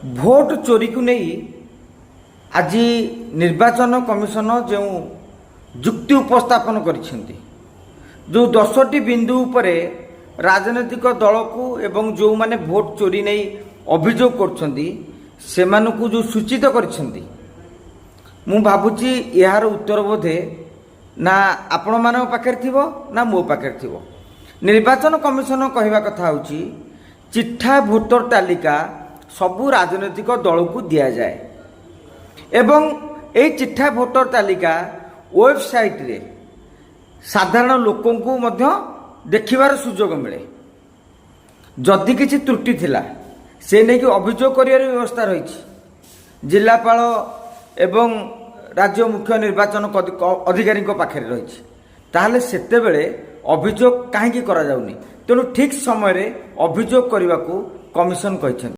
Vote चोरी को नहीं आज निर्वाचन कमिशन जो जुक्ति उपस्थापन करिसेंती जो 10टी बिंदु उपरे राजनैतिक दल को एवं जो माने भोट चोरी नहीं अभियोग करछंती सेमानकु जो सूचित करिसेंती मु भाबुची यार उत्तर बोधे ना आपण मानक पाखे थिबो ना मो पाखे थिबो। निर्वाचन कमिशन कहवा कथा होची चिट्ठा भोटर तालिका सबु राजनैतिक दल को दिया जाए एवं ए चिट्ठा भोटर तालिका वेबसाइट रे साधारण लोकों को मध्य देखिबार सुजोग मिले। जदि किसी त्रुटि थिला से नहीं कि अभियोग करियर व्यवस्था रही जिलापाल एवं राज्य मुख्य निर्वाचन अधिकारी पाखे रही ताहले सेते बेले अभियोग कहीं करा जाउनी तेणु ठीक समय रे अभियोग करने को कमिशन कहते।